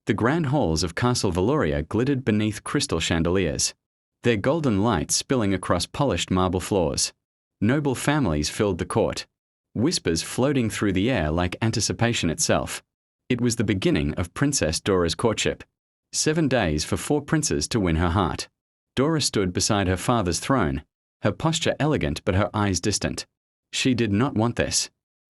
The grand halls of Castle Valoria glittered beneath crystal chandeliers, their golden light spilling across polished marble floors. Noble families filled the court, whispers floating through the air like anticipation itself. It was the beginning of Princess Dora's courtship. 7 days for 4 princes to win her heart. Dora stood beside her father's throne, her posture elegant but her eyes distant. She did not want this.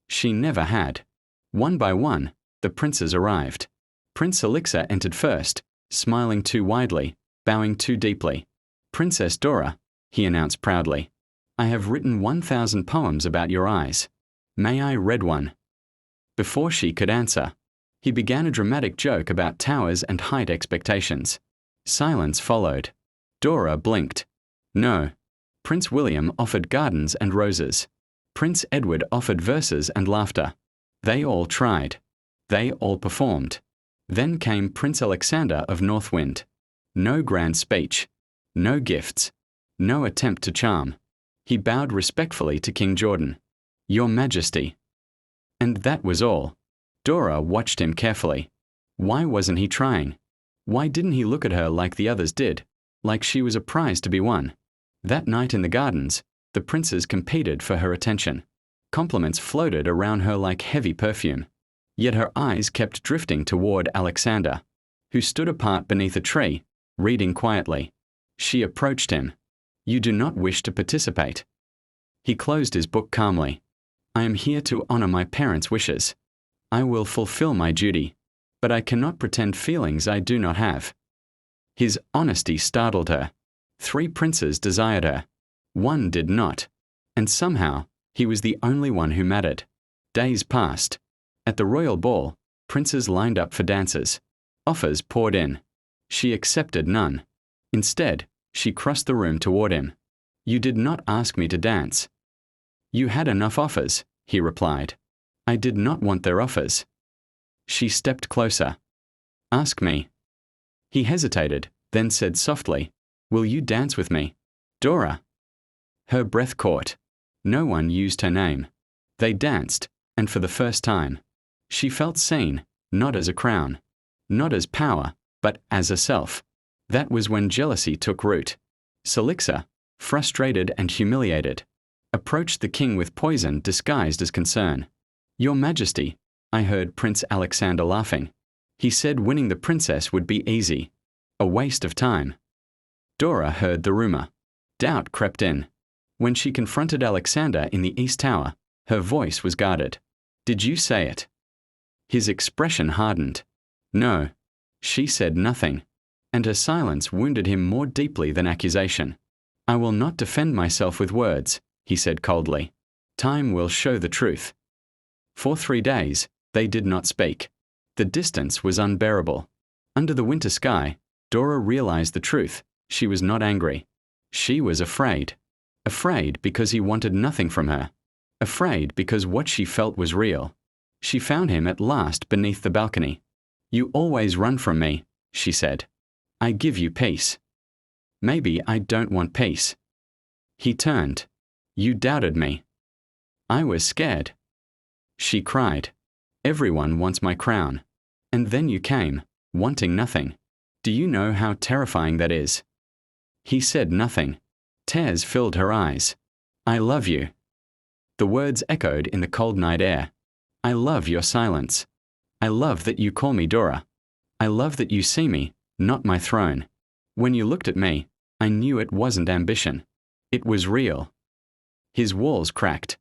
She never had. One by one, the princes arrived. Prince Elixir entered first, smiling too widely, bowing too deeply. "Princess Dora," he announced proudly, "I have written 1,000 poems about your eyes. May I read one?" Before she could answer, he began a dramatic joke about towers and height expectations. Silence followed. Dora blinked. No. Prince William offered gardens and roses. Prince Edward offered verses and laughter. They all tried. They all performed. Then came Prince Alexander of Northwind. No grand speech. No gifts. No attempt to charm. He bowed respectfully to King Jordan. "Your Majesty." And that was all. Dora watched him carefully. Why wasn't he trying? Why didn't he look at her like the others did, like she was a prize to be won? That night in the gardens, the princes competed for her attention. Compliments floated around her like heavy perfume. Yet her eyes kept drifting toward Alexander, who stood apart beneath a tree, reading quietly. She approached him. "You do not wish to participate." He closed his book calmly. "I am here to honor my parents' wishes. I will fulfill my duty, but I cannot pretend feelings I do not have." His honesty startled her. 3 princes desired her. 1 did not. And somehow, he was the only one who mattered. Days passed. At the royal ball, princes lined up for dances. Offers poured in. She accepted none. Instead, she crossed the room toward him. "You did not ask me to dance." "You had enough offers," he replied. "I did not want their offers." She stepped closer. "Ask me." He hesitated, then said softly, "Will you dance with me?" "Dora." Her breath caught. No one used her name. They danced, and for the first time, she felt seen, not as a crown, not as power, but as a self. That was when jealousy took root. Elixir, frustrated and humiliated, approached the king with poison disguised as concern. "Your Majesty," I heard Prince Alexander laughing. "He said winning the princess would be easy. A waste of time." Dora heard the rumor. Doubt crept in. When she confronted Alexander in the East Tower, her voice was guarded. "Did you say it?" His expression hardened. "No." She said nothing, and her silence wounded him more deeply than accusation. "I will not defend myself with words," he said coldly. "Time will show the truth." For 3 days, they did not speak. The distance was unbearable. Under the winter sky, Dora realized the truth. She was not angry. She was afraid. Afraid because he wanted nothing from her. Afraid because what she felt was real. She found him at last beneath the balcony. "You always run from me," she said. "I give you peace." "Maybe I don't want peace." He turned. "You doubted me." "I was scared." She cried. "Everyone wants my crown. And then you came, wanting nothing. Do you know how terrifying that is?" He said nothing. Tears filled her eyes. "I love you." The words echoed in the cold night air. "I love your silence. I love that you call me Dora. I love that you see me, not my throne. When you looked at me, I knew it wasn't ambition. It was real." His walls cracked.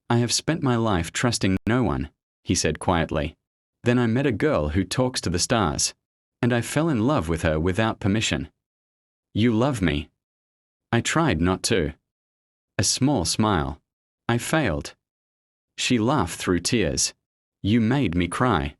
"I have spent my life trusting no one," he said quietly. "Then I met a girl who talks to the stars, and I fell in love with her without permission." "You love me." "I tried not to." A small smile. "I failed." She laughed through tears. "You made me cry."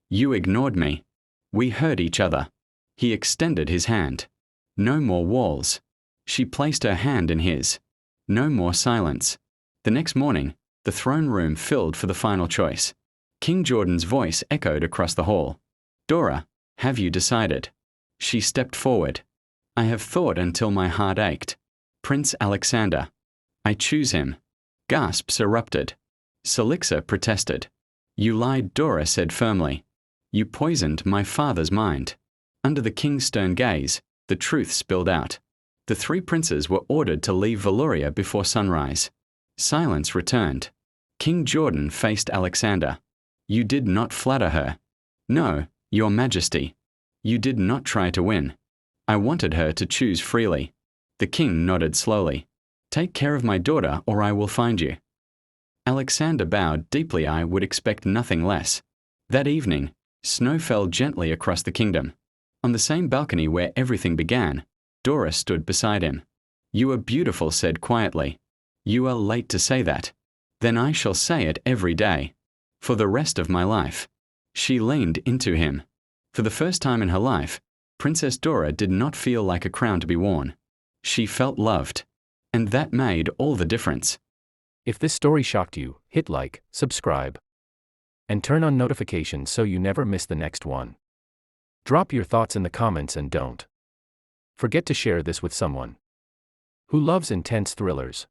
"You ignored me." We hurt each other. He extended his hand. No more walls. She placed her hand in his. No more silence. The next morning, the throne room filled for the final choice. King Jordan's voice echoed across the hall. "Dora, have you decided?" She stepped forward. "I have thought until my heart ached. Prince Alexander. I choose him." Gasps erupted. Elixir protested. "You lied," Dora said firmly. You poisoned my father's mind. Under the king's stern gaze, the truth spilled out. The three princes were ordered to leave Valoria before sunrise. Silence returned. King Jordan faced Alexander. You did not flatter her. No, Your Majesty. You did not try to win. I wanted her to choose freely. The king nodded slowly. Take care of my daughter or I will find you. Alexander bowed deeply. I would expect nothing less. That evening, snow fell gently across the kingdom. On the same balcony where everything began, Dora stood beside him. You are beautiful, said quietly. You are late to say that. Then I shall say it every day. For the rest of my life. She leaned into him. For the first time in her life, Princess Dora did not feel like a crown to be worn. She felt loved. And that made all the difference. If this story shocked you, hit like, subscribe, and turn on notifications so you never miss the next one. Drop your thoughts in the comments and don't forget to share this with someone who loves intense thrillers.